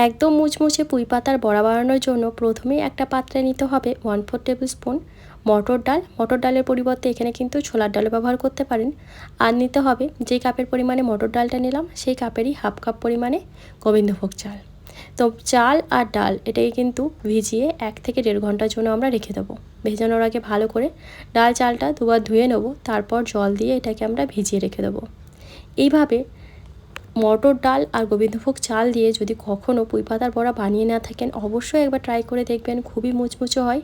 একদম মুচমুচে পুঁই পাতার বড়া বানানোর জন্য প্রথমেই একটা পাত্রে নিতে হবে 1/4 টেবিল স্পুন মটর ডাল। মটর ডালের পরিবর্তে এখানে কিন্তু ছোলার ডালও ব্যবহার করতে পারেন। আর নিতে হবে যেই কাপের পরিমাণে মটর ডালটা নিলাম সেই কাপেরই হাফ কাপ পরিমাণে গোবিন্দভোগ চাল। তো চাল আর ডাল এটাকে কিন্তু ভিজিয়ে 1 থেকে 1.5 ঘন্টার জন্য আমরা রেখে দেবো। ভেজানোর আগে ভালো করে ডাল চালটা দুবার ধুয়ে নেব, তারপর জল দিয়ে এটাকে আমরা ভিজিয়ে রেখে দেবো। এইভাবে মটর ডাল আর গোবিন্দভোগ চাল দিয়ে যদি কখনও পুঁই পাতার বড়া বানিয়ে না থাকেন, অবশ্যই একবার ট্রাই করে দেখবেন। খুবই মুচমুচে হয়,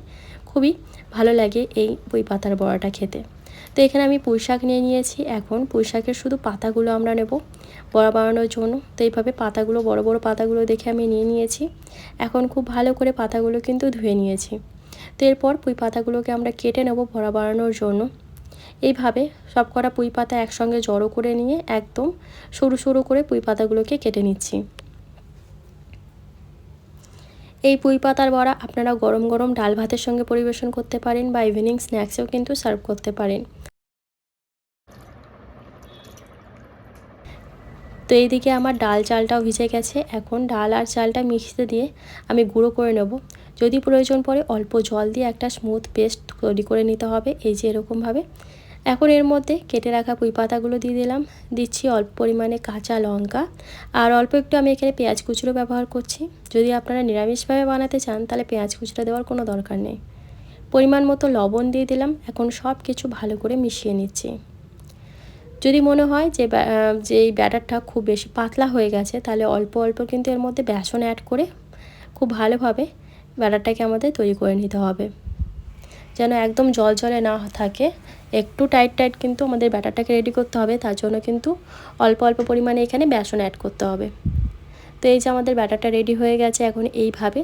খুবই ভালো লাগে এই পুঁই পাতার বড়াটা খেতে। তো এখানে আমি পুঁই শাক নিয়ে নিয়েছি। এখন পুঁই শাকের শুধু পাতাগুলো আমরা নেব বড়া বানানোর জন্য। তো এইভাবে পাতাগুলো বড় বড় পাতাগুলো দেখে আমি নিয়ে নিয়েছি। এখন খুব ভালো করে পাতাগুলো কিন্তু ধুয়ে নিয়েছি। তো এরপর পুঁই পাতাগুলোকে আমরা কেটে নেব বড়া বানানোর জন্য। এইভাবে সব কটা পুঁই পাতা একসঙ্গে জড়ো করে নিয়ে একদম সরু সরু করে পুঁই পাতাগুলোকে কেটে নিচ্ছি। এই পুঁই পাতার বড়া আপনারা গরম গরম ডাল ভাতের সঙ্গে পরিবেশন করতে পারেন বা ইভিনিং স্ন্যাক্সেও কিন্তু সার্ভ করতে পারেন। তো এইদিকে আমার ডাল চালটাও ভিজে গেছে। এখন ডাল আর চালটা মিক্সিতে দিয়ে আমি গুঁড়ো করে নেব। যদি প্রয়োজন পড়ে অল্প জল দিয়ে একটা স্মুথ পেস্ট তৈরি করে নিতে হবে, এই যে এরকমভাবে। এখন এর মধ্যে কেটে রাখা পুঁই পাতাগুলো দিয়ে দিলাম। দিচ্ছি অল্প পরিমাণে কাঁচা লঙ্কা আর অল্প একটু আমি এখানে পেঁয়াজ কুচিও ব্যবহার করছি। যদি আপনারা নিরামিষভাবে বানাতে চান তাহলে পেঁয়াজ কুচিটা দেওয়ার কোনো দরকার নেই। পরিমাণ মতো লবণ দিয়ে দিলাম। এখন সব কিছু ভালো করে মিশিয়ে নিচ্ছি। যদি মনে হয় যে এই ব্যাটারটা খুব বেশি পাতলা হয়ে গেছে, তাহলে অল্প অল্প কিন্তু এর মধ্যে বেসন অ্যাড করে খুব ভালোভাবে ব্যাটারটাকে আমাদের তৈরি করে নিতে হবে, যেন একদম জল জলে না থাকে। একটু টাইট টাইট কিন্তু আমাদের ব্যাটারটাকে রেডি করতে হবে। তার জন্য কিন্তু অল্প অল্প পরিমাণে এখানে বেসন অ্যাড করতে হবে। তো এই যে আমাদের ব্যাটারটা রেডি হয়ে গেছে। এখন এইভাবে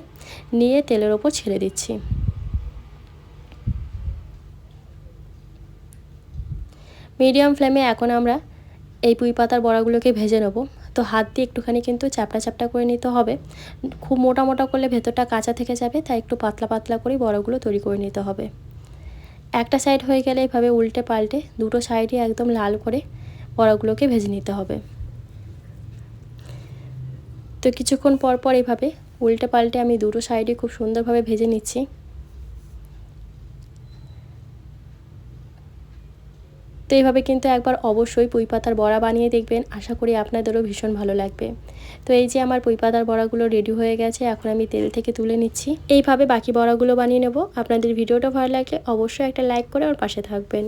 নিয়ে তেলের ওপর ছেড়ে দিচ্ছি। মিডিয়াম ফ্লেমে এখন আমরা এই পুঁই পাতার বড়াগুলোকে ভেজে নেব। তো হাত দিয়ে একটুখানি কিন্তু চ্যাপটা চ্যাপটা করে নিতে হবে। খুব মোটা মোটা করলে ভেতরটা কাঁচা থেকে যাবে, তাই একটু পাতলা পাতলা করে বড়াগুলো তৈরি করে নিতে হবে। একটা সাইড হয়ে গেলে এভাবে উল্টে পাল্টে দুটো সাইডই একদম লাল করে বড়াগুলোকে ভেজে নিতে হবে। তো কিছুক্ষণ পর পর এইভাবে উল্টে পাল্টে আমি দুটো সাইডই খুব সুন্দরভাবে ভেজে নিচ্ছি। তো এইভাবে কিন্তু একবার অবশ্যই পুঁই পাতার বড়া বানিয়ে দেখবেন, আশা করি আপনাদেরও ভীষণ ভালো লাগবে। তো এই যে আমার পুঁই পাতার বড়াগুলো রেডি হয়ে গেছে, এখন আমি তেল থেকে তুলে নিচ্ছি। এইভাবে বাকি বড়াগুলো বানিয়ে নেব। আপনাদের ভিডিওটা ভালো লাগলে অবশ্যই একটা লাইক করে ওর পাশে থাকবেন।